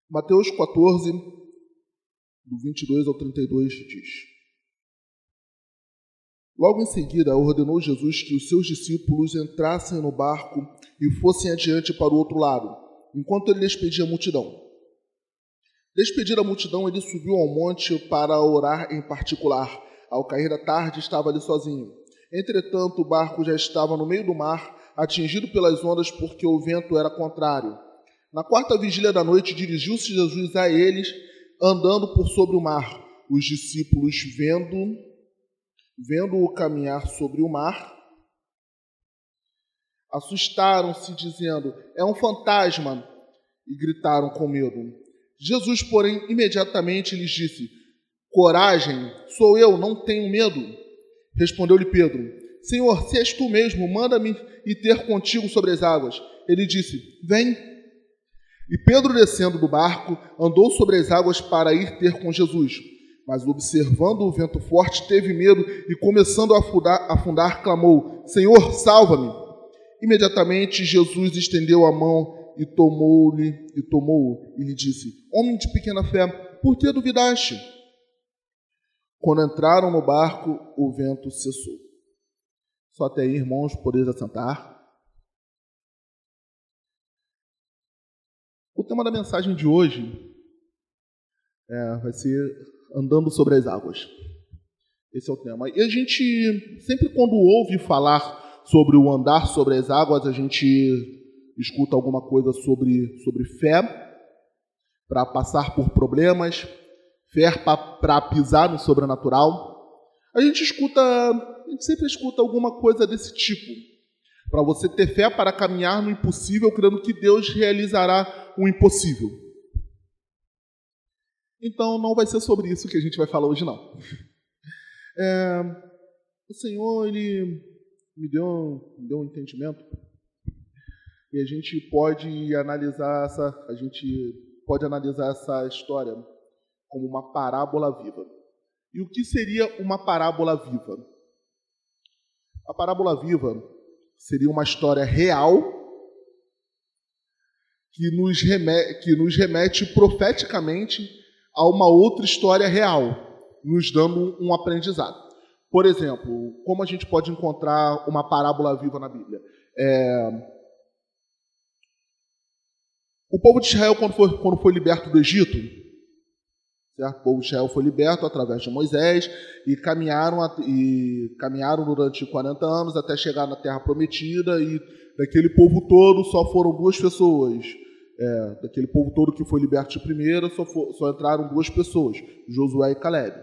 Mateus 14, do 22 ao 32, diz: Logo em seguida, ordenou Jesus que os seus discípulos entrassem no barco e fossem adiante para o outro lado, enquanto ele despedia a multidão. Despedida a multidão, ele subiu ao monte para orar em particular. Ao cair da tarde, estava ali sozinho. Entretanto, o barco já estava no meio do mar, atingido pelas ondas porque o vento era contrário. Na quarta vigília da noite, dirigiu-se Jesus a eles, andando por sobre o mar. Os discípulos, vendo-o caminhar sobre o mar, assustaram-se, dizendo: é um fantasma, e gritaram com medo. Jesus, porém, imediatamente lhes disse: coragem, sou eu, não tenho medo. Respondeu-lhe Pedro: Senhor, se és tu mesmo, manda-me ir ter contigo sobre as águas. Ele disse: vem. E Pedro, descendo do barco, andou sobre as águas para ir ter com Jesus. Mas, observando o vento forte, teve medo e, começando a afundar, clamou: Senhor, salva-me! Imediatamente Jesus estendeu a mão e tomou-o e lhe disse: homem de pequena fé, por que duvidaste? Quando entraram no barco, o vento cessou. Só até aí, irmãos, podeis assentar. O tema da mensagem de hoje vai ser andando sobre as águas. Esse é o tema. E a gente, sempre quando ouve falar sobre o andar sobre as águas, a gente escuta alguma coisa sobre fé, para passar por problemas, fé para pisar no sobrenatural. A gente sempre escuta alguma coisa desse tipo. Para você ter fé para caminhar no impossível, crendo que Deus realizará o impossível. Então, não vai ser sobre isso que a gente vai falar hoje, não. O Senhor, Ele me deu um entendimento e a gente pode analisar essa história como uma parábola viva. E o que seria uma parábola viva? A parábola viva seria uma história real que nos remete profeticamente a uma outra história real, nos dando um aprendizado. Por exemplo, como a gente pode encontrar uma parábola viva na Bíblia? O povo de Israel, quando foi liberto do Egito, certo? O povo de Israel foi liberto através de Moisés e caminharam durante 40 anos até chegar na Terra Prometida, e daquele povo todo só foram duas pessoas. Daquele povo todo que foi liberto de primeira, só entraram duas pessoas, Josué e Caleb.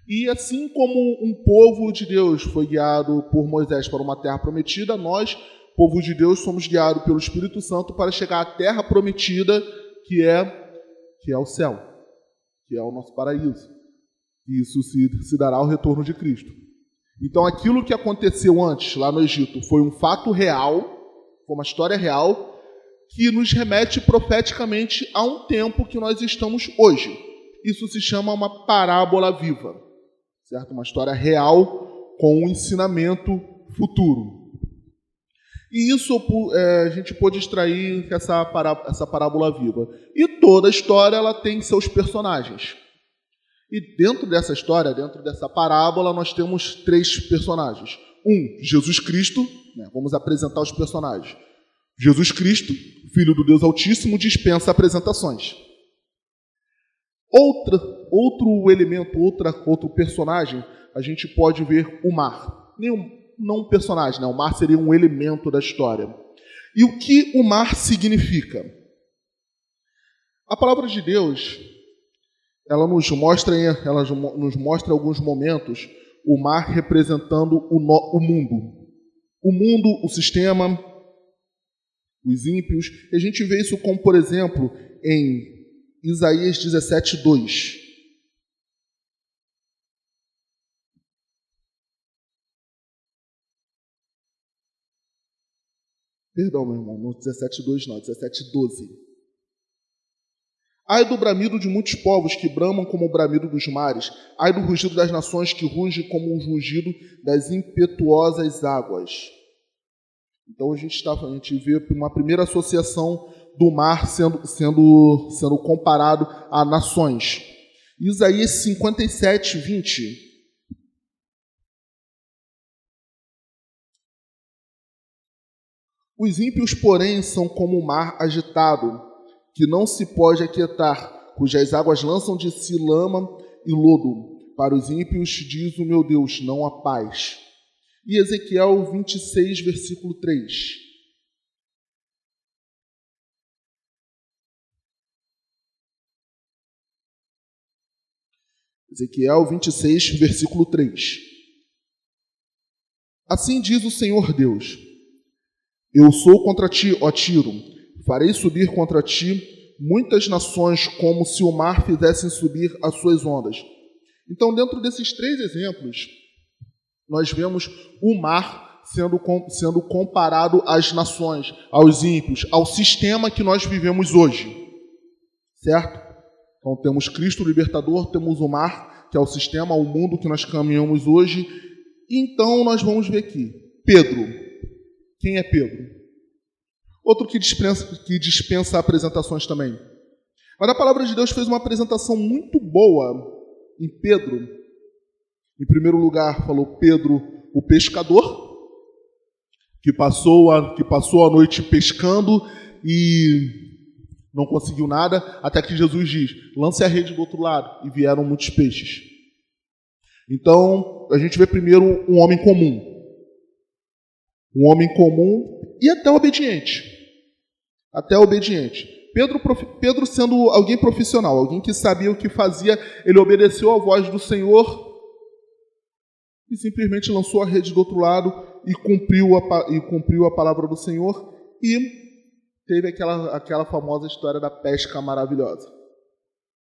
E assim como um povo de Deus foi guiado por Moisés para uma Terra Prometida, nós, povo de Deus, somos guiados pelo Espírito Santo para chegar à Terra Prometida, que é o céu, que é o nosso paraíso. E isso se dará ao retorno de Cristo. Então, aquilo que aconteceu antes, lá no Egito, foi um fato real, foi uma história real, que nos remete profeticamente a um tempo que nós estamos hoje. Isso se chama uma parábola viva, certo? Uma história real com um ensinamento futuro. E isso a gente pode extrair essa parábola viva. E toda a história ela tem seus personagens. E dentro dessa história, dentro dessa parábola, nós temos três personagens. Jesus Cristo, vamos apresentar os personagens. Jesus Cristo, Filho do Deus Altíssimo, dispensa apresentações. Outro elemento, outro personagem, a gente pode ver o mar. Não um personagem, o mar seria um elemento da história. E o que o mar significa? A palavra de Deus, ela nos mostra em alguns momentos o mar representando o mundo. O mundo, o sistema, os ímpios. E a gente vê isso como, por exemplo, em Isaías 17:2. Perdão, meu irmão, não 17:2 não, 17:12. Ai do bramido de muitos povos que bramam como o bramido dos mares. Ai do rugido das nações que ruge como o rugido das impetuosas águas. Então a gente vê uma primeira associação do mar sendo comparado a nações. Isaías 57, 20. Os ímpios, porém, são como o mar agitado, que não se pode aquietar, cujas águas lançam de si lama e lodo. Para os ímpios, diz o meu Deus, não há paz. E Ezequiel 26, versículo 3. Ezequiel 26, versículo 3. Assim diz o Senhor Deus: Eu sou contra ti, ó Tiro, farei subir contra ti muitas nações, como se o mar fizessem subir as suas ondas. Então, dentro desses 3 exemplos, nós vemos o mar sendo comparado às nações, aos ímpios, ao sistema que nós vivemos hoje. Certo? Então, temos Cristo o libertador, temos o mar, que é o sistema, o mundo que nós caminhamos hoje. Então, nós vamos ver aqui. Pedro. Quem é Pedro? Outro que dispensa apresentações também. Mas a palavra de Deus fez uma apresentação muito boa em Pedro. Em primeiro lugar, falou Pedro, o pescador, que passou a noite pescando e não conseguiu nada, até que Jesus diz, lance a rede do outro lado, e vieram muitos peixes. Então, a gente vê primeiro um homem comum. Um homem comum e até obediente. Até obediente. Pedro sendo alguém profissional, alguém que sabia o que fazia, ele obedeceu à voz do Senhor e simplesmente lançou a rede do outro lado e cumpriu a palavra do Senhor e teve aquela famosa história da pesca maravilhosa,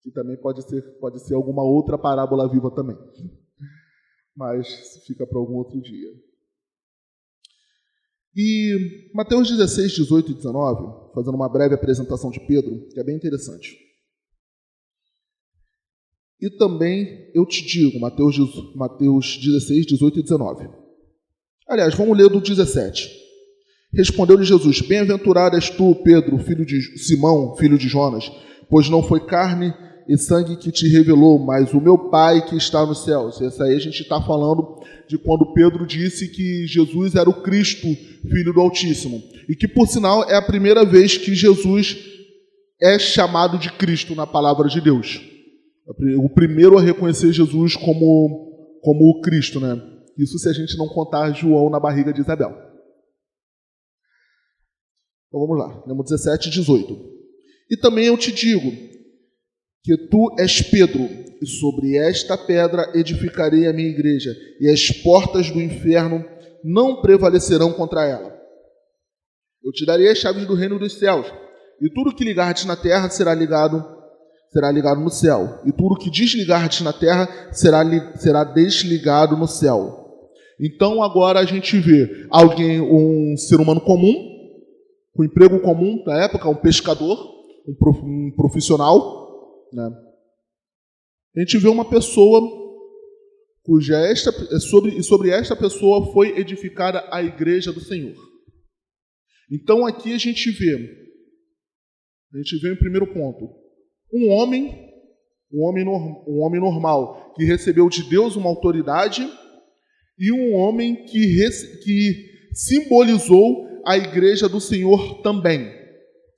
que também pode ser alguma outra parábola viva também, mas fica para algum outro dia. E Mateus 16, 18 e 19, fazendo uma breve apresentação de Pedro, que é bem interessante. E também eu te digo, Mateus 16, 18 e 19. Aliás, vamos ler do 17. Respondeu-lhe Jesus, bem-aventurado és tu, Pedro, filho de Simão, filho de Jonas, pois não foi carne e sangue que te revelou, mas o meu Pai que está nos céus. Essa aí a gente está falando de quando Pedro disse que Jesus era o Cristo, Filho do Altíssimo. E que, por sinal, é a primeira vez que Jesus é chamado de Cristo na palavra de Deus. O primeiro a reconhecer Jesus como o Cristo, né? Isso se a gente não contar João na barriga de Isabel. Então vamos lá, lemos 17 e 18. E também eu te digo que tu és Pedro, e sobre esta pedra edificarei a minha igreja, e as portas do inferno não prevalecerão contra ela. Eu te darei as chaves do reino dos céus, e tudo que ligardes na terra será ligado no céu, e tudo que desligardes na terra será desligado no céu. Então agora a gente vê um ser humano comum, com emprego comum na época, um pescador, um profissional, né? A gente vê uma pessoa sobre esta pessoa foi edificada a igreja do Senhor. Então aqui a gente vê em primeiro ponto, um homem normal que recebeu de Deus uma autoridade e um homem que simbolizou a igreja do Senhor também.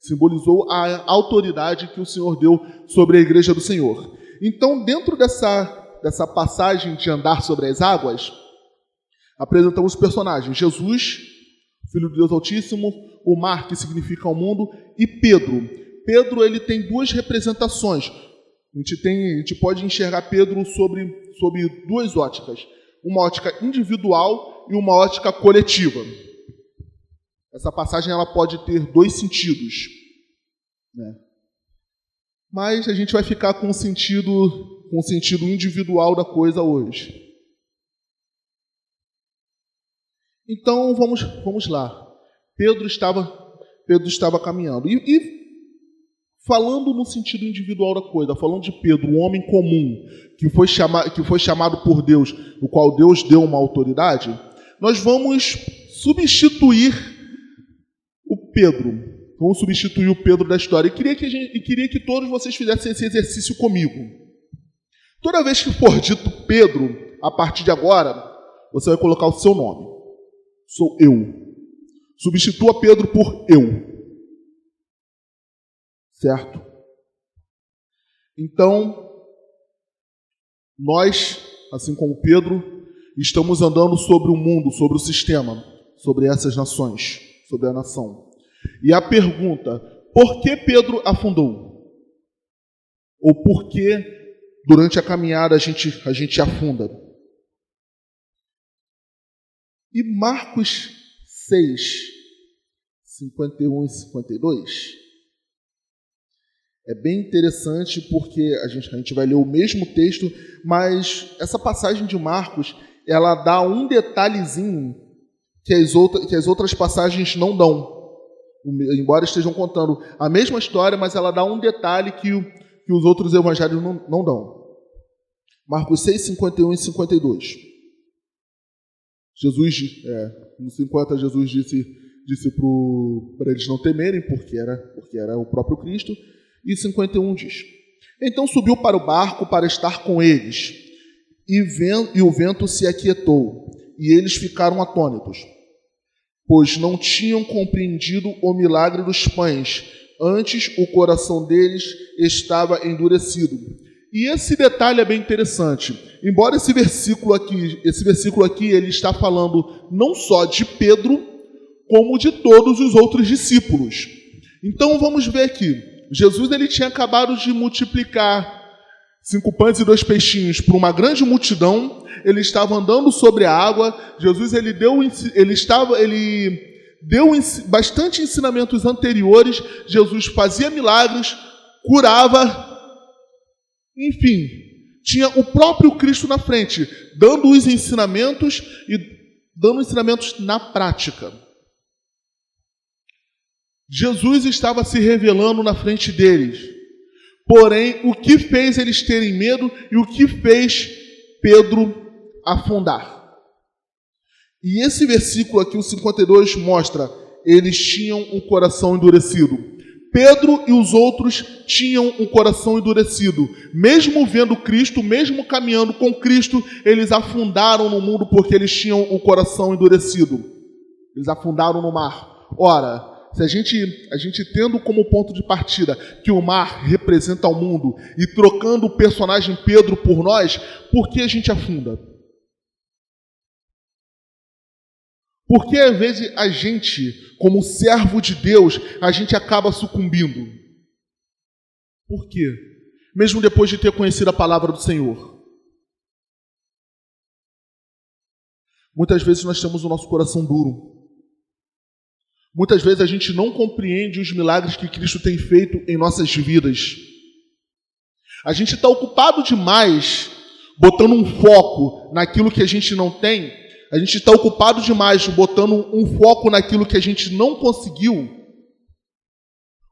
Simbolizou a autoridade que o Senhor deu sobre a igreja do Senhor. Então, dentro dessa passagem de andar sobre as águas, apresentamos os personagens. Jesus, Filho de Deus Altíssimo, o mar, que significa o mundo, e Pedro. Pedro, ele tem duas representações. A gente pode enxergar Pedro sobre duas óticas. Uma ótica individual e uma ótica coletiva. Essa passagem ela pode ter dois sentidos, né? Mas a gente vai ficar com o sentido individual da coisa hoje. Então vamos lá. Pedro estava caminhando e falando no sentido individual da coisa, falando de Pedro, um homem comum que foi chamado por Deus, o qual Deus deu uma autoridade. Nós vamos substituir o Pedro Vamos substituir o Pedro da história. E queria que todos vocês fizessem esse exercício comigo. Toda vez que for dito Pedro, a partir de agora, você vai colocar o seu nome. Sou eu. Substitua Pedro por eu. Certo? Então, nós, assim como Pedro, estamos andando sobre o mundo, sobre o sistema, sobre essas nações, sobre a nação. E a pergunta, por que Pedro afundou? Ou por que durante a caminhada a gente afunda? E Marcos 6, 51 e 52 é bem interessante porque a gente vai ler o mesmo texto, mas essa passagem de Marcos, ela dá um detalhezinho que as outras passagens não dão. Embora estejam contando a mesma história, mas ela dá um detalhe que os outros evangelhos não dão. Marcos 6, 51 e 52. No 50, Jesus disse para eles não temerem, porque era o próprio Cristo. E 51 diz: Então subiu para o barco para estar com eles, e o vento se aquietou, e eles ficaram atônitos, pois não tinham compreendido o milagre dos pães, antes o coração deles estava endurecido. E esse detalhe é bem interessante. Embora esse versículo aqui ele está falando não só de Pedro, como de todos os outros discípulos. Então vamos ver aqui. Jesus ele tinha acabado de multiplicar 5 pães e 2 peixinhos para uma grande multidão. Ele estava andando sobre a água. Jesus ele deu bastante ensinamentos anteriores. Jesus fazia milagres, curava, enfim, tinha o próprio Cristo na frente, dando os ensinamentos e dando ensinamentos na prática. Jesus estava se revelando na frente deles. Porém, o que fez eles terem medo e o que fez Pedro afundar? E esse versículo aqui, o 52, mostra: eles tinham um coração endurecido. Pedro e os outros tinham um coração endurecido. Mesmo vendo Cristo, mesmo caminhando com Cristo, eles afundaram no mundo porque eles tinham o coração endurecido. Eles afundaram no mar. Ora, se a gente tendo como ponto de partida que o mar representa o mundo e trocando o personagem Pedro por nós, por que a gente afunda? Por que, às vezes, a gente, como servo de Deus, a gente acaba sucumbindo? Por quê? Mesmo depois de ter conhecido a palavra do Senhor. Muitas vezes nós temos o nosso coração duro. Muitas vezes a gente não compreende os milagres que Cristo tem feito em nossas vidas. A gente está ocupado demais, botando um foco naquilo que a gente não tem. A gente está ocupado demais, botando um foco naquilo que a gente não conseguiu.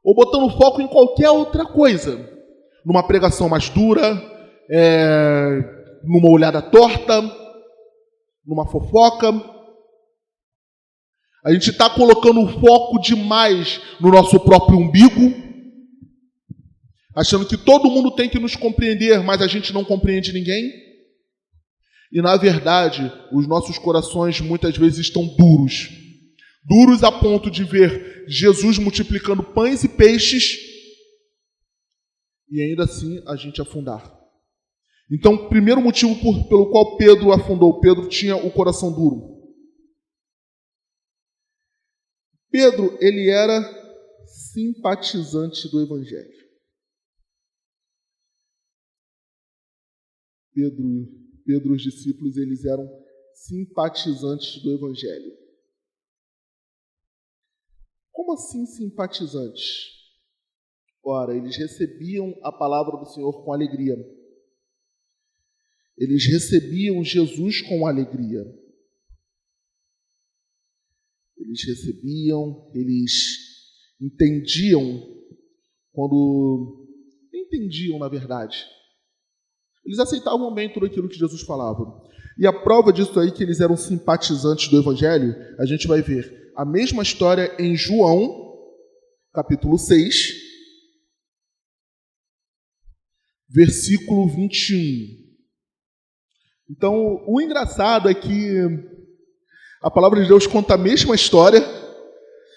Ou botando foco em qualquer outra coisa. Numa pregação mais dura, numa olhada torta, numa fofoca. A gente está colocando o foco demais no nosso próprio umbigo, achando que todo mundo tem que nos compreender, mas a gente não compreende ninguém. E, na verdade, os nossos corações muitas vezes estão duros. Duros a ponto de ver Jesus multiplicando pães e peixes e ainda assim a gente afundar. Então, o primeiro motivo pelo qual Pedro afundou, Pedro tinha o coração duro. Pedro, ele era simpatizante do Evangelho. Pedro, os discípulos, eles eram simpatizantes do Evangelho. Como assim simpatizantes? Ora, eles recebiam a palavra do Senhor com alegria. Eles recebiam Jesus com alegria. Eles recebiam, eles entendiam entendiam, na verdade. Eles aceitavam bem tudo aquilo que Jesus falava. E a prova disso aí, que eles eram simpatizantes do Evangelho, a gente vai ver a mesma história em João, capítulo 6, versículo 21. Então, o engraçado é que a palavra de Deus conta a mesma história,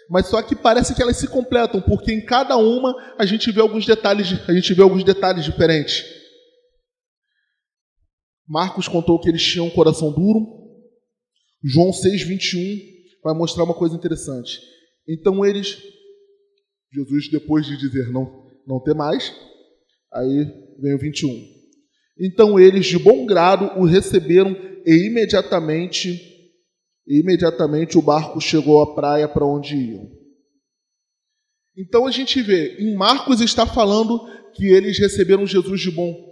mas só que parece que elas se completam, porque em cada uma a gente vê alguns detalhes diferentes. Marcos contou que eles tinham um coração duro. João 6, 21 vai mostrar uma coisa interessante. Então Jesus, depois de dizer não temais, aí vem o 21. Então eles, de bom grado, o receberam e imediatamente o barco chegou à praia para onde iam. Então a gente vê, em Marcos está falando que eles receberam Jesus de bom...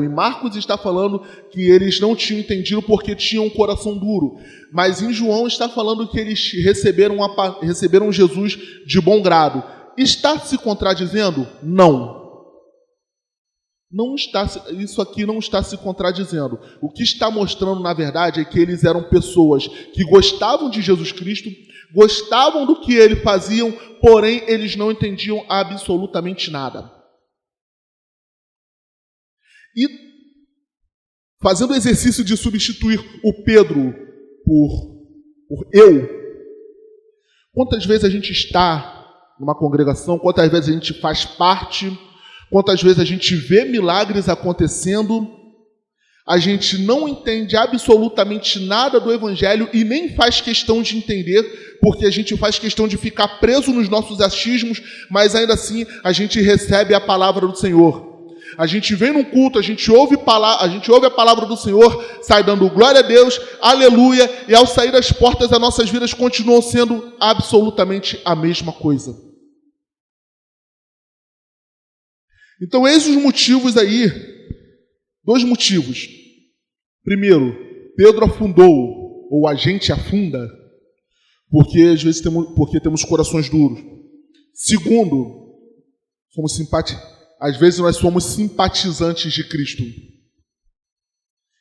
em Marcos está falando que eles não tinham entendido porque tinham um coração duro. Mas em João está falando que eles receberam Jesus de bom grado. Está se contradizendo? Não. Isso aqui não está se contradizendo. O que está mostrando, na verdade, é que eles eram pessoas que gostavam de Jesus Cristo, gostavam do que ele faziam, porém eles não entendiam absolutamente nada. E fazendo o exercício de substituir o Pedro por eu, quantas vezes a gente está numa congregação, quantas vezes a gente faz parte, quantas vezes a gente vê milagres acontecendo, a gente não entende absolutamente nada do Evangelho e nem faz questão de entender, porque a gente faz questão de ficar preso nos nossos achismos, mas ainda assim a gente recebe a palavra do Senhor. A gente vem num culto, a gente ouve a palavra do Senhor, sai dando glória a Deus, aleluia, e ao sair das portas as nossas vidas continuam sendo absolutamente a mesma coisa. Então, eis os motivos aí, 2 motivos. Primeiro, Pedro afundou, ou a gente afunda, porque às vezes temos corações duros. Segundo, às vezes nós somos simpatizantes de Cristo.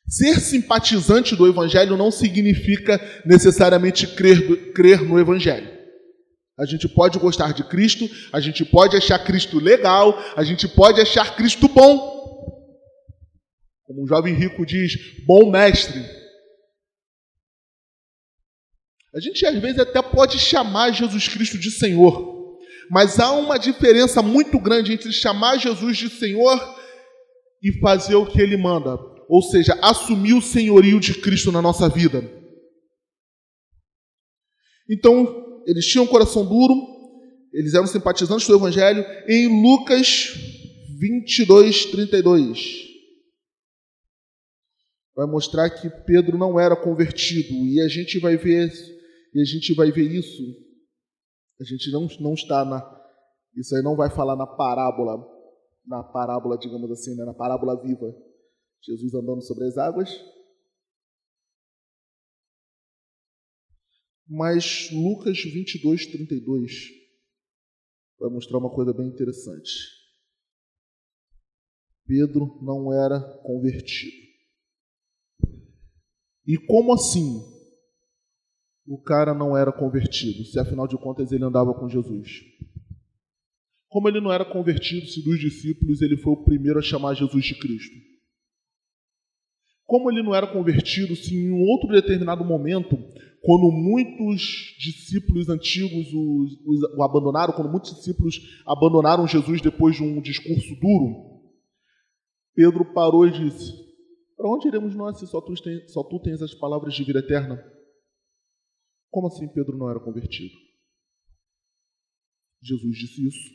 Ser simpatizante do Evangelho não significa necessariamente crer no Evangelho. A gente pode gostar de Cristo, a gente pode achar Cristo legal, a gente pode achar Cristo bom. Como um jovem rico diz, bom mestre. A gente às vezes até pode chamar Jesus Cristo de Senhor. Mas há uma diferença muito grande entre chamar Jesus de Senhor e fazer o que Ele manda. Ou seja, assumir o senhorio de Cristo na nossa vida. Então, eles tinham um coração duro, eles eram simpatizantes do Evangelho. Em Lucas 22, 32, vai mostrar que Pedro não era convertido. E a gente vai ver isso. A gente não está isso aí não vai falar na parábola, digamos assim, né? Na parábola viva. Jesus andando sobre as águas. Mas Lucas 22, 32 vai mostrar uma coisa bem interessante. Pedro não era convertido. E como assim o cara não era convertido, se afinal de contas ele andava com Jesus? Como ele não era convertido, se dos discípulos ele foi o primeiro a chamar Jesus de Cristo? Como ele não era convertido, se em um outro determinado momento, quando muitos discípulos antigos o abandonaram, quando muitos discípulos abandonaram Jesus depois de um discurso duro, Pedro parou e disse: para onde iremos nós se só tu tens as palavras de vida eterna? Como assim Pedro não era convertido? Jesus disse isso.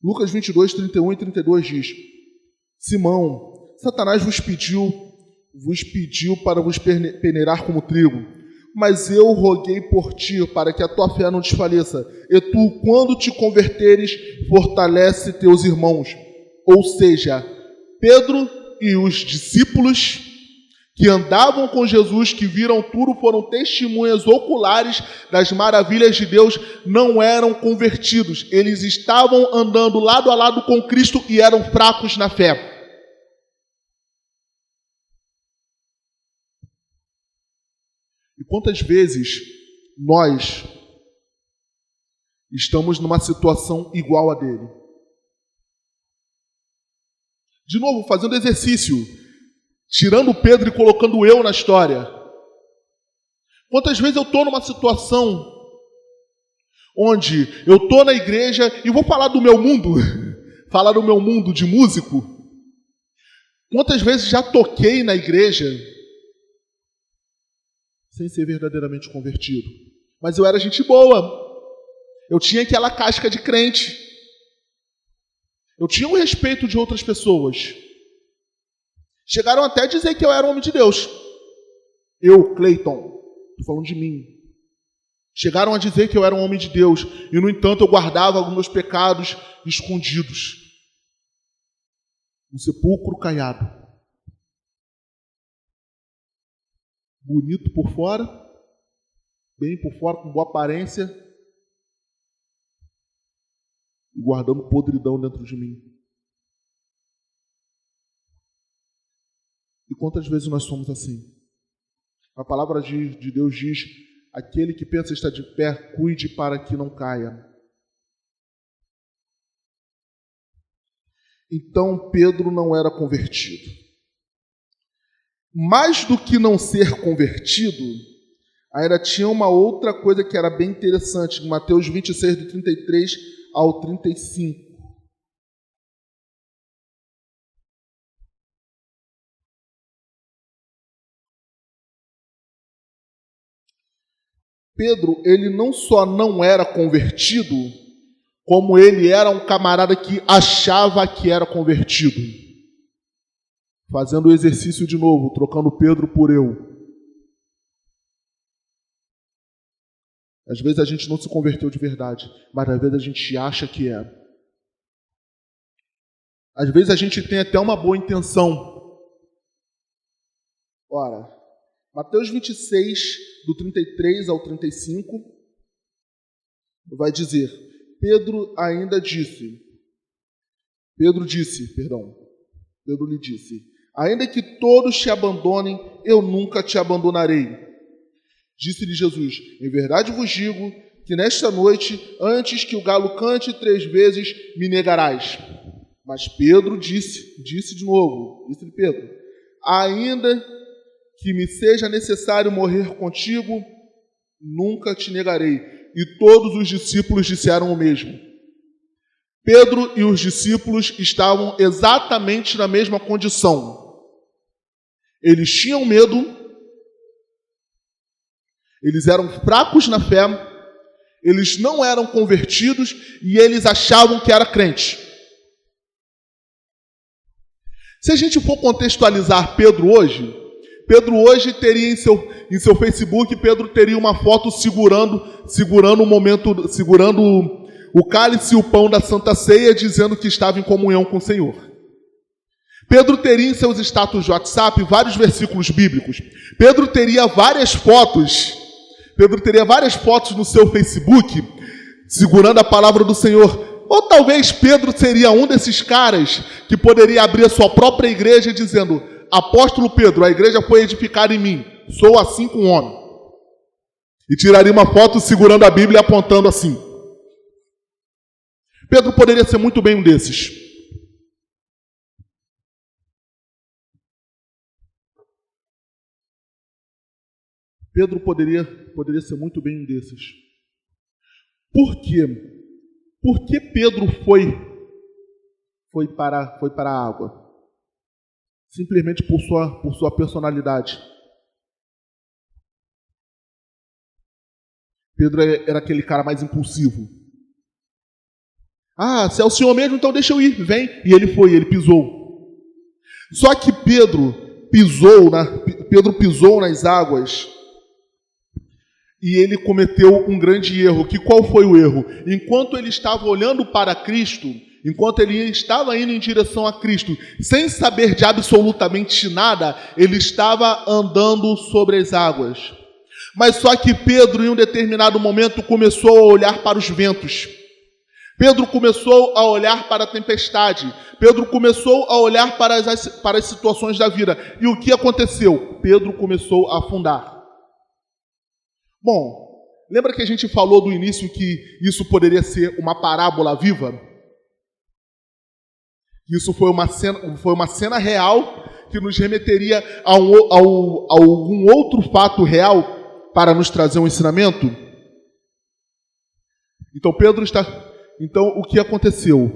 Lucas 22, 31 e 32 diz: Simão, Satanás vos pediu para vos peneirar como trigo, mas eu roguei por ti para que a tua fé não desfaleça, e tu, quando te converteres, fortalece teus irmãos. Ou seja, Pedro e os discípulos que andavam com Jesus, que viram tudo, foram testemunhas oculares das maravilhas de Deus, não eram convertidos. Eles estavam andando lado a lado com Cristo e eram fracos na fé. E quantas vezes nós estamos numa situação igual a dele. De novo, fazendo exercício, tirando Pedro e colocando eu na história. Quantas vezes eu estou numa situação onde eu estou na igreja e vou falar do meu mundo, falar do meu mundo de músico. Quantas vezes já toquei na igreja sem ser verdadeiramente convertido? Mas eu era gente boa. Eu tinha aquela casca de crente. Eu tinha o respeito de outras pessoas. Chegaram até a dizer que eu era um homem de Deus. Eu, Cleiton, estou falando de mim. Chegaram a dizer que eu era um homem de Deus. E, no entanto, eu guardava alguns meus pecados escondidos. Um sepulcro caiado. Bonito por fora. Bem por fora, com boa aparência. E guardando podridão dentro de mim. E quantas vezes nós somos assim? A palavra de Deus diz: aquele que pensa estar de pé, cuide para que não caia. Então Pedro não era convertido. Mais do que não ser convertido, ainda tinha uma outra coisa que era bem interessante, em Mateus 26, do 33 ao 35. Pedro, ele não só não era convertido, como ele era um camarada que achava que era convertido. Fazendo o exercício de novo, trocando Pedro por eu. Às vezes a gente não se converteu de verdade, mas às vezes a gente acha que é. Às vezes a gente tem até uma boa intenção. Ora, Mateus 26, do 33 ao 35, vai dizer: Pedro lhe disse, ainda que todos te abandonem, eu nunca te abandonarei. Disse-lhe Jesus: em verdade vos digo que nesta noite, antes que o galo cante 3 vezes, me negarás. Mas Pedro disse-lhe Pedro: ainda que me seja necessário morrer contigo, nunca te negarei. E todos os discípulos disseram o mesmo. Pedro e os discípulos estavam exatamente na mesma condição. Eles tinham medo, eles eram fracos na fé, eles não eram convertidos e eles achavam que era crente. Se a gente for contextualizar Pedro hoje teria em seu Facebook, Pedro teria uma foto segurando o cálice e o pão da Santa Ceia, dizendo que estava em comunhão com o Senhor. Pedro teria em seus status de WhatsApp vários versículos bíblicos. Pedro teria várias fotos no seu Facebook, segurando a palavra do Senhor. Ou talvez Pedro seria um desses caras que poderia abrir a sua própria igreja dizendo: apóstolo Pedro, a igreja foi edificada em mim, sou assim com o homem. E tiraria uma foto segurando a Bíblia e apontando assim. Pedro poderia ser muito bem um desses. Pedro poderia ser muito bem um desses. Por quê? Por que Pedro foi para a água? Simplesmente por sua personalidade. Pedro era aquele cara mais impulsivo. Ah, se é o Senhor mesmo, então deixa eu ir, vem. E ele pisou. Só que Pedro pisou nas águas e ele cometeu um grande erro. Qual foi o erro? Enquanto ele estava olhando para Cristo, enquanto ele estava indo em direção a Cristo, sem saber de absolutamente nada, ele estava andando sobre as águas. Mas só que Pedro, em um determinado momento, começou a olhar para os ventos. Pedro começou a olhar para a tempestade. Pedro começou a olhar para as situações da vida. E o que aconteceu? Pedro começou a afundar. Bom, Lembra que a gente falou do início que isso poderia ser uma parábola viva? Isso foi uma cena real que nos remeteria a algum outro fato real para nos trazer um ensinamento? Então, o que aconteceu?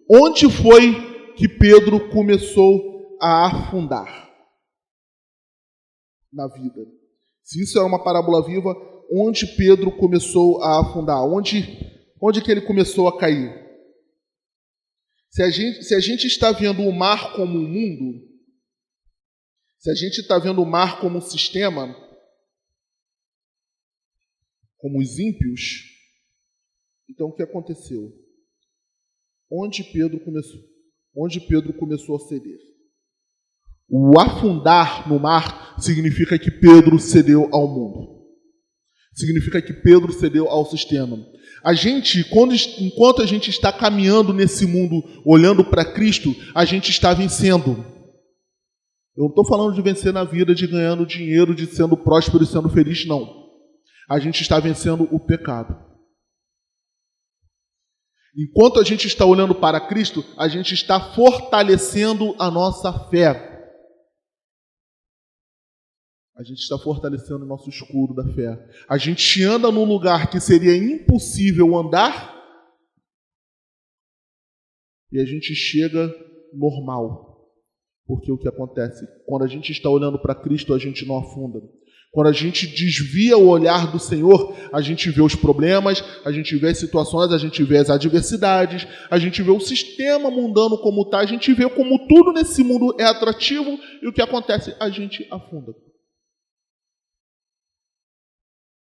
Onde foi que Pedro começou a afundar na vida? Se isso é uma parábola viva, onde Pedro começou a afundar? Onde que ele começou a cair? Se a gente está vendo o mar como um mundo, se a gente está vendo o mar como um sistema, como os ímpios, então o que aconteceu? Onde Pedro começou a ceder? O afundar no mar significa que Pedro cedeu ao mundo. Significa que Pedro cedeu ao sistema. Enquanto a gente está caminhando nesse mundo, olhando para Cristo, a gente está vencendo. Eu não estou falando de vencer na vida, de ganhando dinheiro, de sendo próspero e sendo feliz, não. A gente está vencendo o pecado. Enquanto a gente está olhando para Cristo, a gente está fortalecendo a nossa fé. A gente está fortalecendo o nosso escudo da fé. A gente anda num lugar que seria impossível andar e a gente chega normal. Porque o que acontece? Quando a gente está olhando para Cristo, a gente não afunda. Quando a gente desvia o olhar do Senhor, a gente vê os problemas, a gente vê as situações, a gente vê as adversidades, a gente vê o sistema mundano como está, a gente vê como tudo nesse mundo é atrativo e o que acontece? A gente afunda.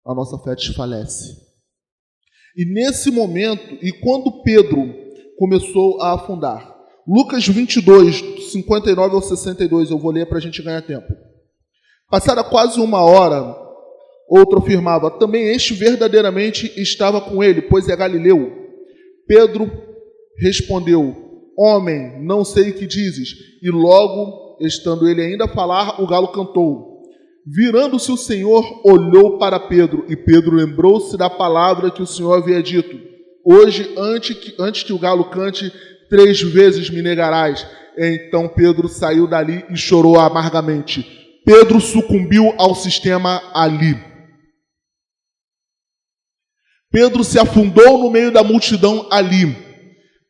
A nossa fé desfalece. E nesse momento, e quando Pedro começou a afundar, Lucas 22, 59 ao 62, eu vou ler para a gente ganhar tempo. Passada quase uma hora, outro afirmava, também este verdadeiramente estava com ele, pois é Galileu. Pedro respondeu, homem, não sei o que dizes. E logo, estando ele ainda a falar, o galo cantou. Virando-se o Senhor, olhou para Pedro, e Pedro lembrou-se da palavra que o Senhor havia dito. Hoje, antes que o galo cante, 3 vezes me negarás. Então Pedro saiu dali e chorou amargamente. Pedro sucumbiu ao sistema ali. Pedro se afundou no meio da multidão ali.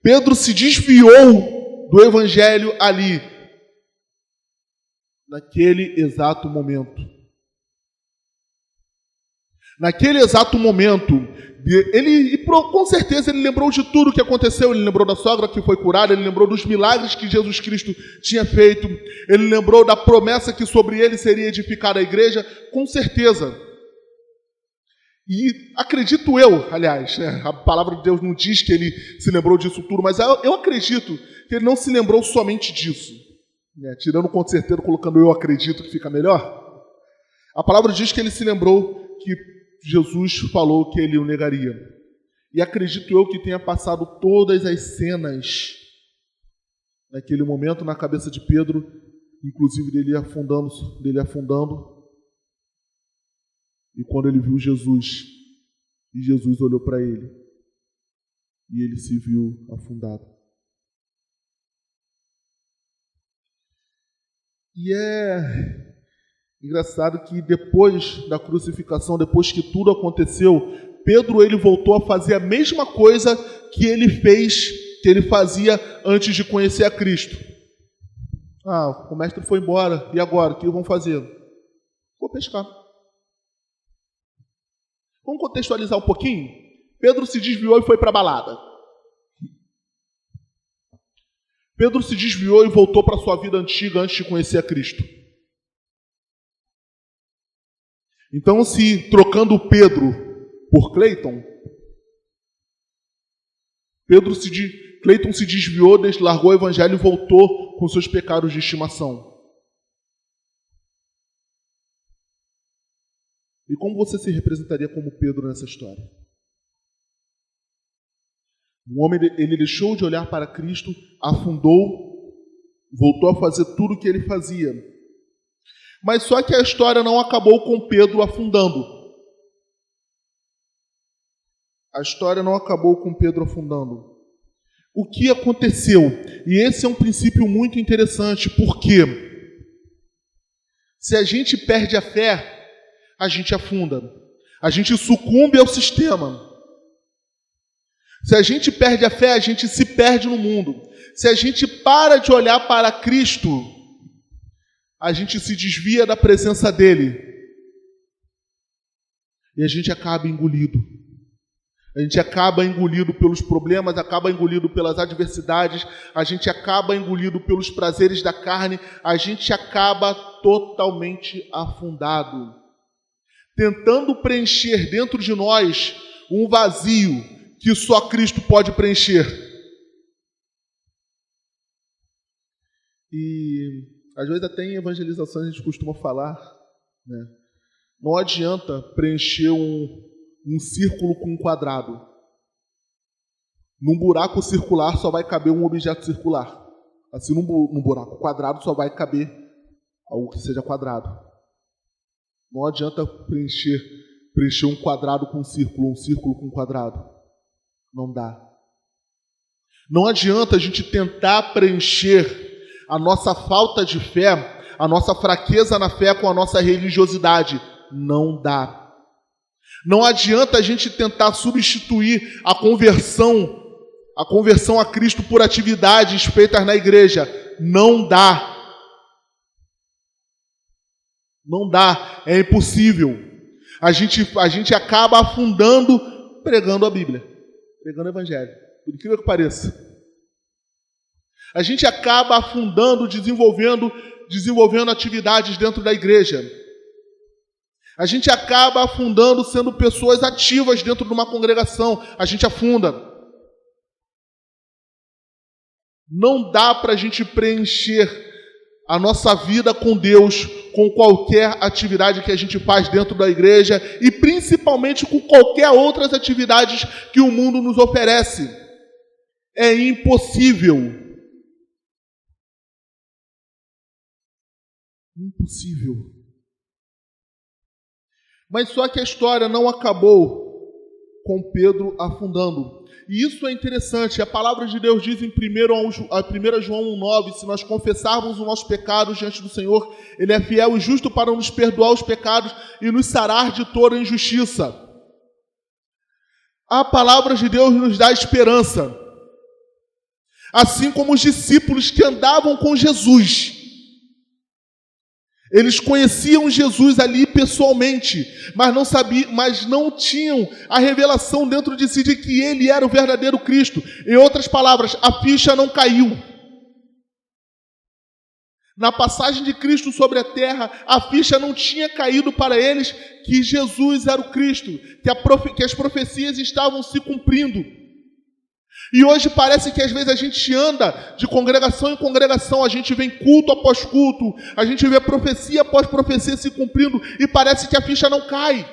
Pedro se desviou do evangelho ali. Naquele exato momento. Naquele exato momento, com certeza ele lembrou de tudo o que aconteceu, ele lembrou da sogra que foi curada, ele lembrou dos milagres que Jesus Cristo tinha feito, ele lembrou da promessa que sobre ele seria edificada a igreja, com certeza. E acredito eu, aliás, a palavra de Deus não diz que ele se lembrou disso tudo, mas eu acredito que ele não se lembrou somente disso. Tirando com certeza, colocando eu acredito que fica melhor. A palavra diz que ele se lembrou que Jesus falou que ele o negaria. E acredito eu que tenha passado todas as cenas naquele momento na cabeça de Pedro, inclusive dele afundando. E quando ele viu Jesus, e Jesus olhou para ele, e ele se viu afundado. E é engraçado que depois da crucificação, depois que tudo aconteceu, Pedro ele voltou a fazer a mesma coisa que ele fazia antes de conhecer a Cristo. O mestre foi embora, e agora? O que vão fazer? Vou pescar. Vamos contextualizar um pouquinho? Pedro se desviou e foi para a balada. Pedro se desviou e voltou para a sua vida antiga antes de conhecer a Cristo. Então, se trocando Pedro por Cleiton, Cleiton se desviou, largou o evangelho e voltou com seus pecados de estimação. E como você se representaria como Pedro nessa história? Um homem, ele deixou de olhar para Cristo, afundou, voltou a fazer tudo o que ele fazia. Mas só que a história não acabou com Pedro afundando. A história não acabou com Pedro afundando. O que aconteceu? E esse é um princípio muito interessante, porque se a gente perde a fé, a gente afunda. A gente sucumbe ao sistema. Se a gente perde a fé, a gente se perde no mundo. Se a gente para de olhar para Cristo, a gente se desvia da presença dele. E a gente acaba engolido. A gente acaba engolido pelos problemas, acaba engolido pelas adversidades, a gente acaba engolido pelos prazeres da carne, a gente acaba totalmente afundado, tentando preencher dentro de nós um vazio que só Cristo pode preencher. E às vezes até em evangelização a gente costuma falar, né? Não adianta preencher um círculo com um quadrado. Num buraco circular só vai caber um objeto circular. Assim, num buraco quadrado só vai caber algo que seja quadrado. Não adianta preencher um quadrado com um círculo com um quadrado. Não dá. Não adianta a gente tentar preencher a nossa falta de fé, a nossa fraqueza na fé com a nossa religiosidade. Não dá. Não adianta a gente tentar substituir a conversão a Cristo por atividades feitas na igreja. Não dá. Não dá. É impossível. A gente acaba afundando pregando a Bíblia, pregando o Evangelho. Por incrível que pareça. A gente acaba afundando, desenvolvendo atividades dentro da igreja. A gente acaba afundando sendo pessoas ativas dentro de uma congregação. A gente afunda. Não dá para a gente preencher a nossa vida com Deus com qualquer atividade que a gente faz dentro da igreja e principalmente com qualquer outras atividades que o mundo nos oferece. É impossível. Impossível. Mas só que a história não acabou com Pedro afundando. E isso é interessante. A palavra de Deus diz em 1 João 1,9, se nós confessarmos os nossos pecados diante do Senhor, Ele é fiel e justo para nos perdoar os pecados e nos sarar de toda injustiça. A palavra de Deus nos dá esperança. Assim como os discípulos que andavam com Jesus. Eles conheciam Jesus ali pessoalmente, mas não tinham a revelação dentro de si de que ele era o verdadeiro Cristo. Em outras palavras, a ficha não caiu. Na passagem de Cristo sobre a terra, a ficha não tinha caído para eles que Jesus era o Cristo, que as profecias estavam se cumprindo. E hoje parece que às vezes a gente anda de congregação em congregação, a gente vê culto após culto, a gente vê profecia após profecia se cumprindo e parece que a ficha não cai.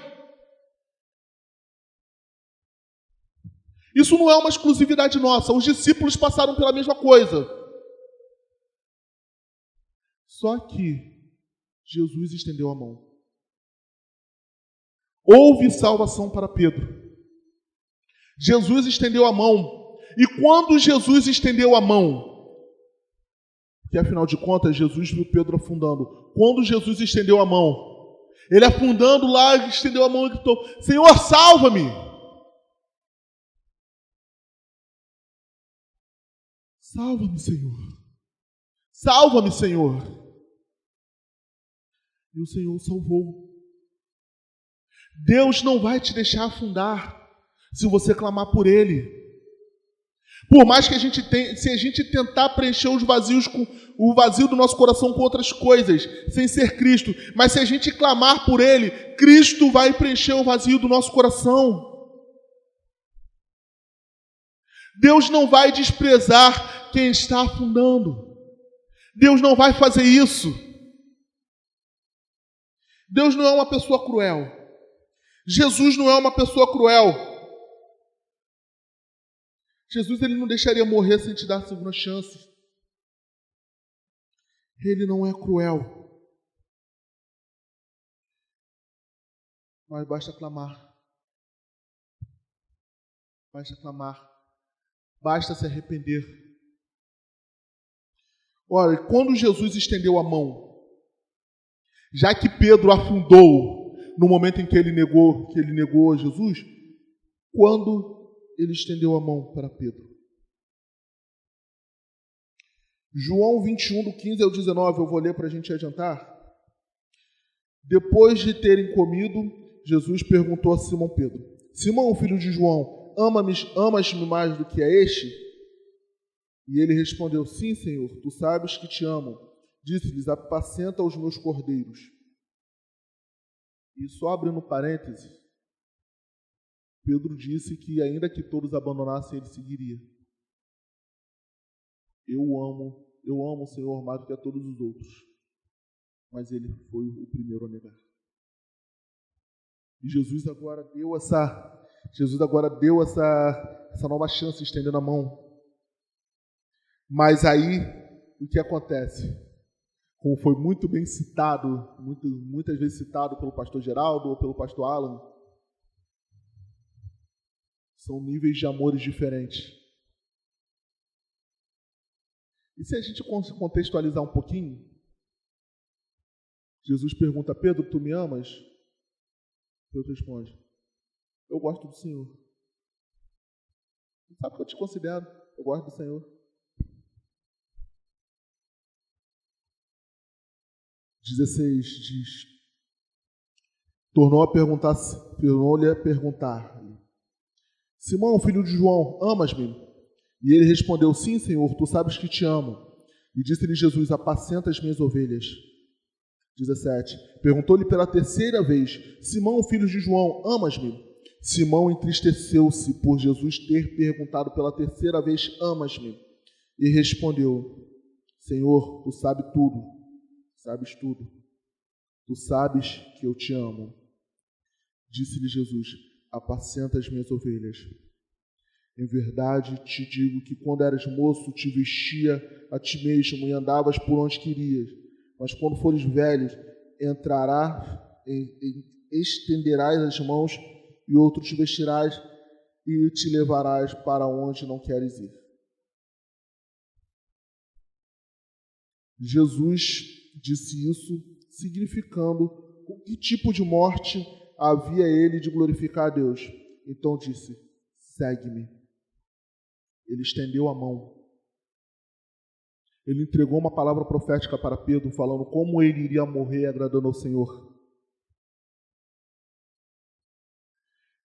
Isso não é uma exclusividade nossa, os discípulos passaram pela mesma coisa. Só que Jesus estendeu a mão. Houve salvação para Pedro. Jesus estendeu a mão. E quando Jesus estendeu a mão, que afinal de contas Jesus viu Pedro afundando, quando Jesus estendeu a mão, ele afundando lá, estendeu a mão e gritou: Senhor, salva-me! Salva-me, Senhor! Salva-me, Senhor! E o Senhor salvou. Deus não vai te deixar afundar se você clamar por Ele. Por mais que se a gente tentar preencher os vazios o vazio do nosso coração com outras coisas, sem ser Cristo, mas se a gente clamar por Ele, Cristo vai preencher o vazio do nosso coração. Deus não vai desprezar quem está afundando. Deus não vai fazer isso. Deus não é uma pessoa cruel. Jesus não é uma pessoa cruel. Jesus ele não deixaria morrer sem te dar a segunda chance. Ele não é cruel. Mas basta clamar. basta clamar, basta se arrepender. Ora, quando Jesus estendeu a mão, já que Pedro afundou no momento em que ele negou a Jesus, quando ele estendeu a mão para Pedro? João 21, do 15 ao 19, eu vou ler para a gente adiantar. Depois de terem comido, Jesus perguntou a Simão Pedro: Simão, filho de João, amas-me mais do que a este? E ele respondeu: Sim, Senhor, tu sabes que te amo. Disse-lhes: apacenta os meus cordeiros. E só abrindo parênteses, Pedro disse que ainda que todos abandonassem, ele seguiria. Eu amo o Senhor mais do que a todos os outros. Mas ele foi o primeiro a negar. E Jesus agora deu essa nova chance, estendendo a mão. Mas aí, o que acontece? Como foi muito bem citado, muitas vezes citado pelo pastor Geraldo ou pelo pastor Alan, são níveis de amores diferentes. E se a gente contextualizar um pouquinho, Jesus pergunta: Pedro, tu me amas? Pedro responde: eu gosto do Senhor. Sabe que eu te considero? Eu gosto do Senhor. 16 diz: tornou-lhe a perguntar: Simão, filho de João, amas-me? E ele respondeu: Sim, Senhor, tu sabes que te amo. E disse-lhe Jesus: apacenta as minhas ovelhas. 17. Perguntou-lhe pela terceira vez: Simão, filho de João, amas-me? Simão entristeceu-se por Jesus ter perguntado pela terceira vez: amas-me? E respondeu: Senhor, tu sabes tudo. Sabes tudo. Tu sabes que eu te amo. Disse-lhe Jesus: apacenta as minhas ovelhas. Em verdade te digo que quando eras moço te vestia a ti mesmo e andavas por onde querias. Mas quando fores velho, estenderás as mãos e outro te vestirás e te levarás para onde não queres ir. Jesus disse isso significando com que tipo de morte havia ele de glorificar a Deus. Então disse: segue-me. Ele estendeu a mão. Ele entregou uma palavra profética para Pedro, falando como ele iria morrer agradando ao Senhor.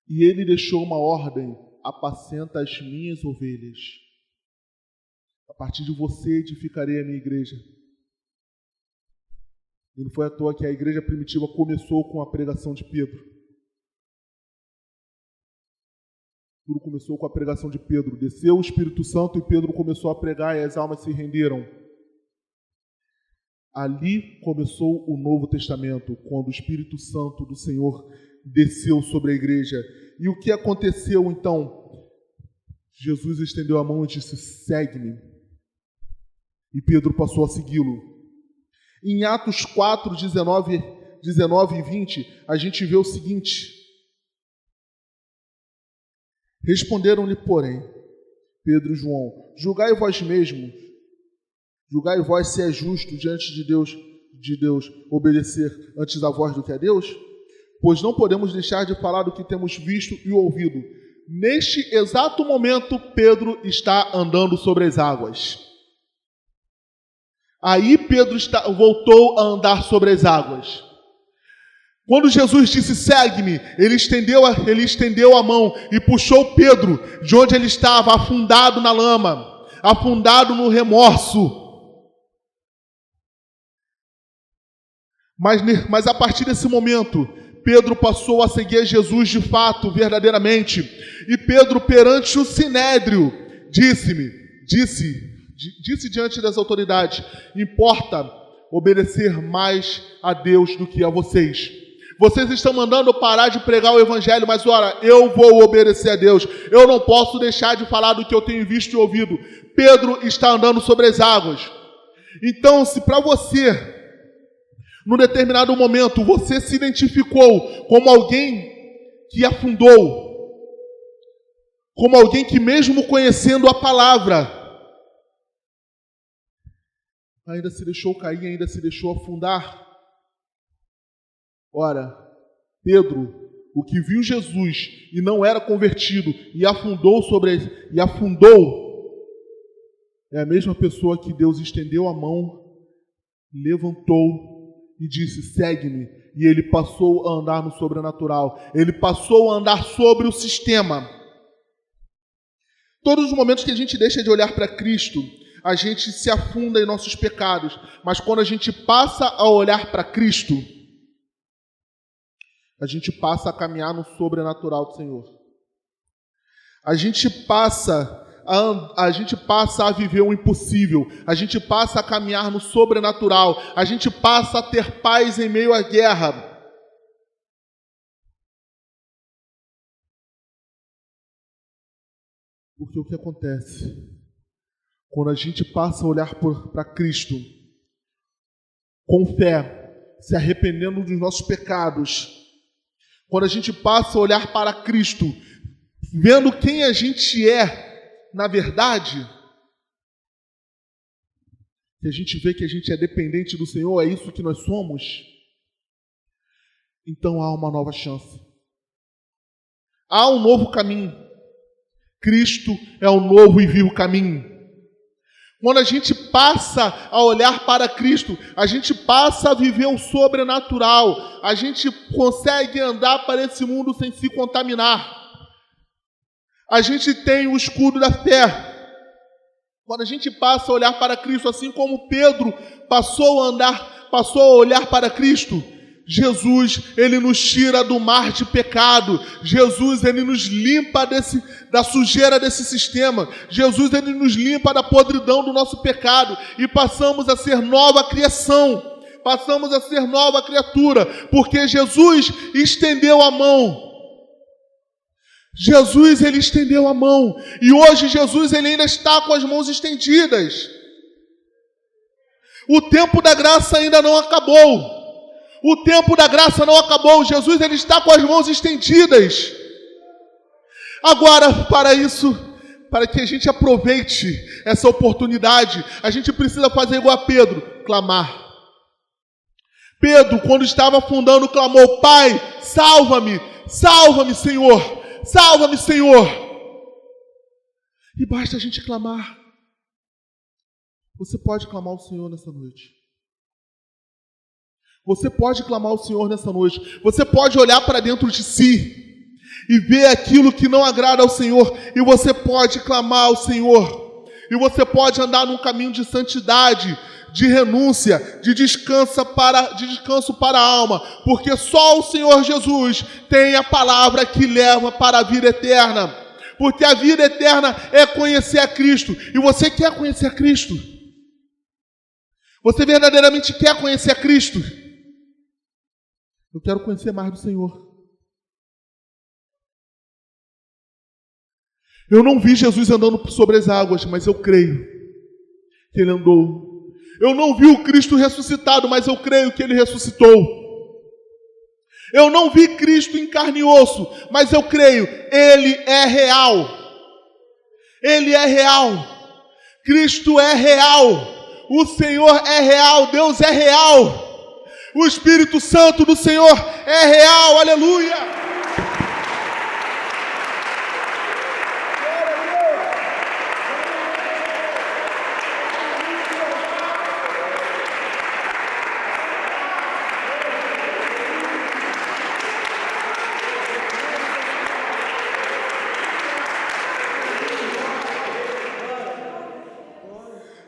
E ele deixou uma ordem: apacenta as minhas ovelhas. A partir de você edificarei a minha igreja. E não foi à toa que a igreja primitiva começou com a pregação de Pedro. Tudo começou com a pregação de Pedro. Desceu o Espírito Santo e Pedro começou a pregar e as almas se renderam. Ali começou o Novo Testamento, quando o Espírito Santo do Senhor desceu sobre a igreja. E o que aconteceu então? Jesus estendeu a mão e disse: segue-me. E Pedro passou a segui-lo. Em Atos 4, 19 e 20, a gente vê o seguinte: responderam-lhe, porém, Pedro e João: julgai vós mesmos, julgai vós se é justo diante de Deus obedecer antes a vós do que a Deus? Pois não podemos deixar de falar do que temos visto e ouvido. Neste exato momento, Pedro está andando sobre as águas. Aí Pedro voltou a andar sobre as águas. Quando Jesus disse: segue-me, ele estendeu a mão e puxou Pedro de onde ele estava, afundado na lama, afundado no remorso. Mas a partir desse momento, Pedro passou a seguir Jesus de fato, verdadeiramente. E Pedro, perante o Sinédrio, disse diante das autoridades: importa obedecer mais a Deus do que a vocês. Vocês estão mandando parar de pregar o Evangelho, mas ora, eu vou obedecer a Deus. Eu não posso deixar de falar do que eu tenho visto e ouvido. Pedro está andando sobre as águas. Então, se para você, num determinado momento, você se identificou como alguém que afundou, como alguém que mesmo conhecendo a palavra, ainda se deixou cair, ainda se deixou afundar. Ora, Pedro, o que viu Jesus e não era convertido e afundou, é a mesma pessoa que Deus estendeu a mão, levantou e disse: segue-me. E ele passou a andar no sobrenatural. Ele passou a andar sobre o sistema. Todos os momentos que a gente deixa de olhar para Cristo, a gente se afunda em nossos pecados. Mas quando a gente passa a olhar para Cristo, a gente passa a caminhar no sobrenatural do Senhor. A gente passa a viver o impossível. A gente passa a caminhar no sobrenatural. A gente passa a ter paz em meio à guerra. Porque o que acontece? Quando a gente passa a olhar para Cristo, com fé, se arrependendo dos nossos pecados, quando a gente passa a olhar para Cristo, vendo quem a gente é, na verdade, que a gente vê que a gente é dependente do Senhor, é isso que nós somos, então há uma nova chance. Há um novo caminho. Cristo é o novo e vivo caminho. Quando a gente passa a olhar para Cristo, a gente passa a viver o sobrenatural. A gente consegue andar para esse mundo sem se contaminar. A gente tem o escudo da fé. Quando a gente passa a olhar para Cristo, assim como Pedro passou a olhar para Cristo, Jesus, ele nos tira do mar de pecado. Jesus, ele nos limpa da sujeira desse sistema. Jesus, ele nos limpa da podridão do nosso pecado. E passamos a ser nova criação. Passamos a ser nova criatura. Porque Jesus estendeu a mão. Jesus, ele estendeu a mão. E hoje Jesus, ele ainda está com as mãos estendidas. O tempo da graça ainda não acabou. O tempo da graça não acabou. Jesus, ele está com as mãos estendidas. Agora, para que a gente aproveite essa oportunidade, a gente precisa fazer igual a Pedro, clamar. Pedro, quando estava afundando, clamou: Pai, salva-me, salva-me, Senhor, salva-me, Senhor. E basta a gente clamar. Você pode clamar ao Senhor nessa noite. Você pode clamar ao Senhor nessa noite. Você pode olhar para dentro de si e ver aquilo que não agrada ao Senhor. E você pode clamar ao Senhor. E você pode andar num caminho de santidade, de renúncia, de descanso para a alma. Porque só o Senhor Jesus tem a palavra que leva para a vida eterna. Porque a vida eterna é conhecer a Cristo. E você quer conhecer a Cristo? Você verdadeiramente quer conhecer a Cristo? Eu quero conhecer mais do Senhor. Eu não vi Jesus andando sobre as águas, mas eu creio que ele andou. Eu não vi o Cristo ressuscitado, mas eu creio que ele ressuscitou. Eu não vi Cristo em carne e osso, mas eu creio, ele é real. Ele é real. Cristo é real. O Senhor é real. Deus é real. O Espírito Santo do Senhor é real, aleluia!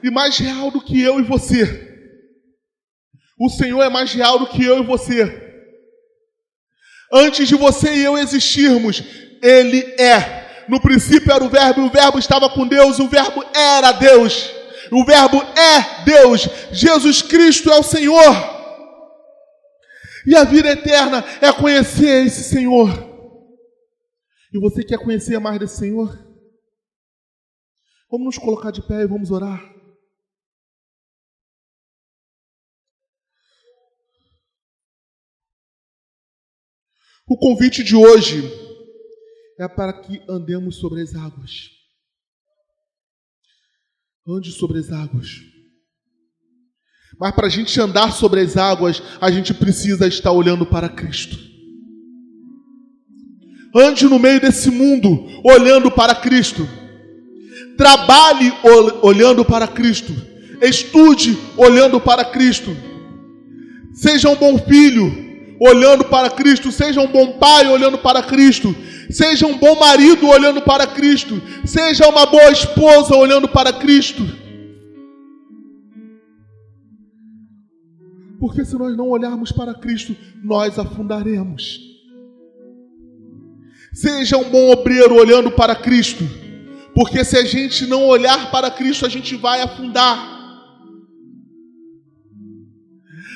E mais real do que eu e você. O Senhor é mais real do que eu e você. Antes de você e eu existirmos, ele é. No princípio era o Verbo, e o Verbo estava com Deus, e o Verbo era Deus. O Verbo é Deus. Jesus Cristo é o Senhor. E a vida eterna é conhecer esse Senhor. E você quer conhecer mais desse Senhor? Vamos nos colocar de pé e vamos orar. O convite de hoje é para que andemos sobre as águas. Ande sobre as águas. Mas para a gente andar sobre as águas, a gente precisa estar olhando para Cristo. Ande no meio desse mundo, olhando para Cristo. Trabalhe olhando para Cristo. Estude olhando para Cristo. Seja um bom filho, olhando para Cristo. Seja um bom pai, olhando para Cristo. Seja um bom marido, olhando para Cristo. Seja uma boa esposa, olhando para Cristo. Porque se nós não olharmos para Cristo, nós afundaremos. Seja um bom obreiro, olhando para Cristo. Porque se a gente não olhar para Cristo, a gente vai afundar.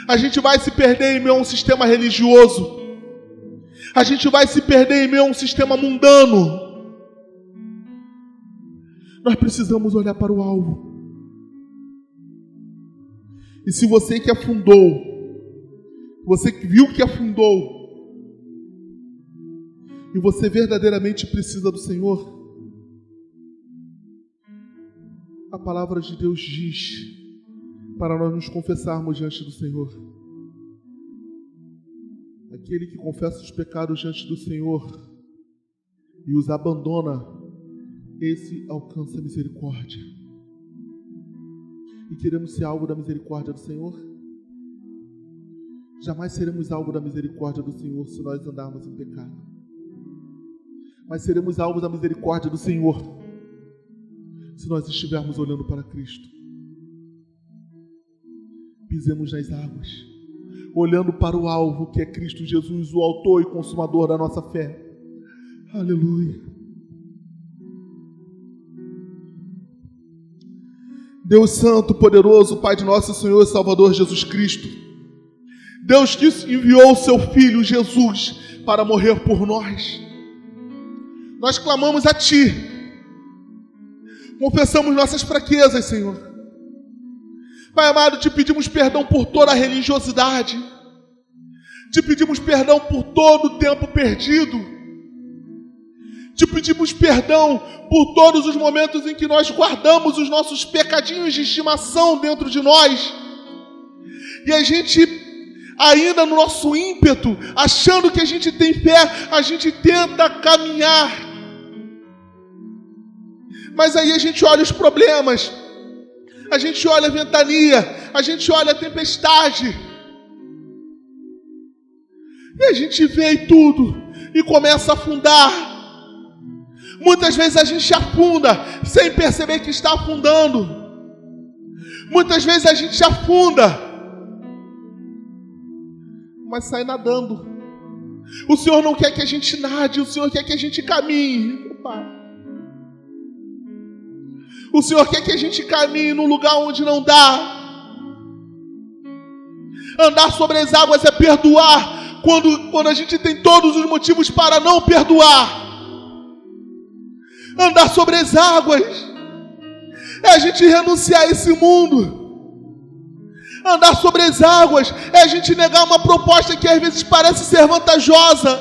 A gente vai se perder em meio a um sistema religioso. A gente vai se perder em meio a um sistema mundano. Nós precisamos olhar para o alvo. E se você que afundou, você que viu que afundou, e você verdadeiramente precisa do Senhor, a palavra de Deus diz para nós nos confessarmos diante do Senhor. Aquele que confessa os pecados diante do Senhor e os abandona, esse alcança a misericórdia. E queremos ser alvo da misericórdia do Senhor? Jamais seremos alvo da misericórdia do Senhor se nós andarmos em pecado. Mas seremos alvo da misericórdia do Senhor se nós estivermos olhando para Cristo. Pisemos nas águas, olhando para o alvo que é Cristo Jesus, o autor e consumador da nossa fé. Aleluia. Deus Santo, poderoso, Pai de nosso Senhor e Salvador Jesus Cristo, Deus que enviou o seu Filho Jesus para morrer por nós, nós clamamos a Ti, confessamos nossas fraquezas, Senhor. Pai amado, Te pedimos perdão por toda a religiosidade, Te pedimos perdão por todo o tempo perdido, Te pedimos perdão por todos os momentos em que nós guardamos os nossos pecadinhos de estimação dentro de nós. E a gente, ainda no nosso ímpeto, achando que a gente tem fé, a gente tenta caminhar. Mas aí a gente olha os problemas, a gente olha a ventania, a gente olha a tempestade. E a gente vê tudo e começa a afundar. Muitas vezes a gente afunda sem perceber que está afundando. Muitas vezes a gente afunda, mas sai nadando. O Senhor não quer que a gente nade, o Senhor quer que a gente caminhe. O Senhor quer que a gente caminhe num lugar onde não dá. Andar sobre as águas é perdoar quando a gente tem todos os motivos para não perdoar. Andar sobre as águas é a gente renunciar a esse mundo. Andar sobre as águas é a gente negar uma proposta que às vezes parece ser vantajosa.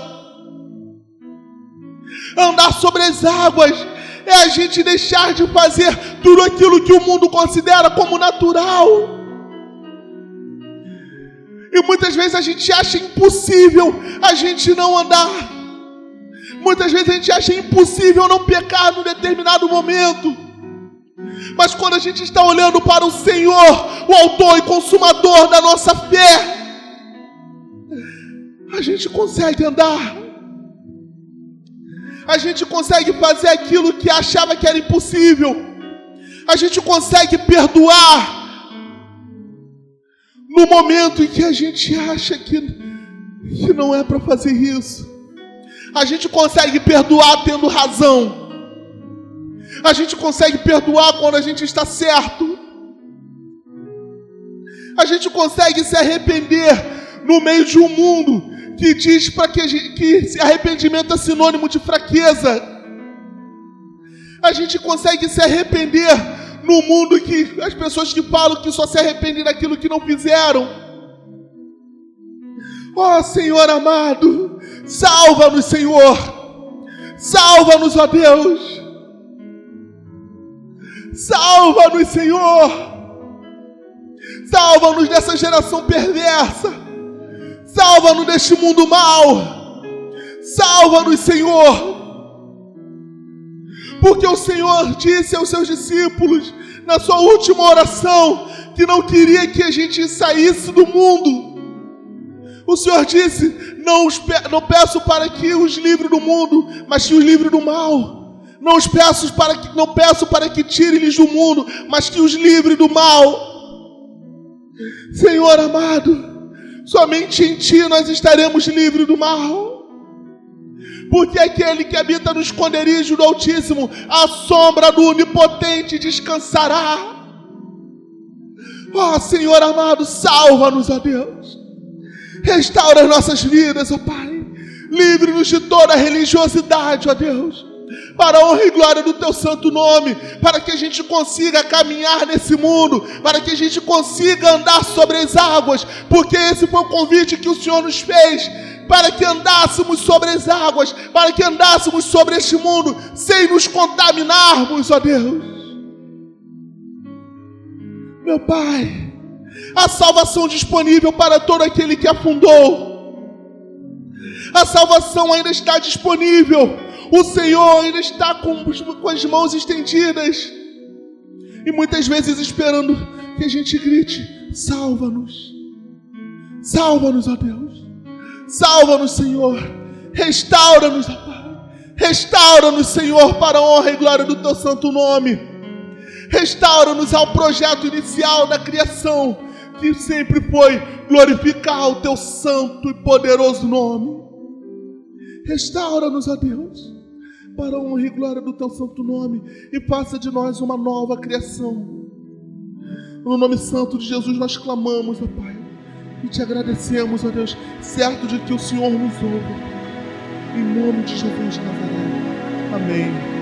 Andar sobre as águas é a gente deixar de fazer tudo aquilo que o mundo considera como natural. E muitas vezes a gente acha impossível a gente não andar. Muitas vezes a gente acha impossível não pecar num determinado momento. Mas quando a gente está olhando para o Senhor, o autor e consumador da nossa fé, a gente consegue andar. A gente consegue fazer aquilo que achava que era impossível. A gente consegue perdoar no momento em que a gente acha que não é para fazer isso. A gente consegue perdoar tendo razão. A gente consegue perdoar quando a gente está certo. A gente consegue se arrepender no meio de um mundo que diz para que arrependimento é sinônimo de fraqueza. A gente consegue se arrepender no mundo que as pessoas que falam que só se arrependem daquilo que não fizeram. Ó Senhor amado, salva-nos, Senhor. Salva-nos, ó Deus. Salva-nos, Senhor. Salva-nos dessa geração perversa. Salva-nos deste mundo mau. Salva-nos, Senhor. Porque o Senhor disse aos seus discípulos, na sua última oração, que não queria que a gente saísse do mundo. O Senhor disse, não peço para que os livre do mundo, mas que os livre do mal. Não peço para que tire-lhes do mundo, mas que os livre do mal. Senhor amado, somente em Ti nós estaremos livres do mal. Porque aquele que habita no esconderijo do Altíssimo, à sombra do Onipotente descansará. Ó Senhor amado, salva-nos, ó Deus. Restaura as nossas vidas, ó Pai. Livre-nos de toda religiosidade, ó Deus. Para a honra e glória do Teu santo nome. Para que a gente consiga caminhar nesse mundo. Para que a gente consiga andar sobre as águas. Porque esse foi o convite que o Senhor nos fez. Para que andássemos sobre as águas. Para que andássemos sobre este mundo. Sem nos contaminarmos, ó Deus. Meu Pai, a salvação disponível para todo aquele que afundou. A salvação ainda está disponível. O Senhor ainda está com as mãos estendidas. E muitas vezes esperando que a gente grite, salva-nos. Salva-nos, ó Deus. Salva-nos, Senhor. Restaura-nos, ó Pai. Restaura-nos, Senhor, para a honra e glória do Teu santo nome. Restaura-nos ao projeto inicial da criação, que sempre foi glorificar o Teu santo e poderoso nome. Restaura-nos, ó Deus, para a honra e glória do Teu santo nome, e faça de nós uma nova criação. No nome santo de Jesus nós clamamos, ó Pai, e Te agradecemos, ó Deus, certo de que o Senhor nos ouve. Em nome de Jesus de Nazaré. Amém.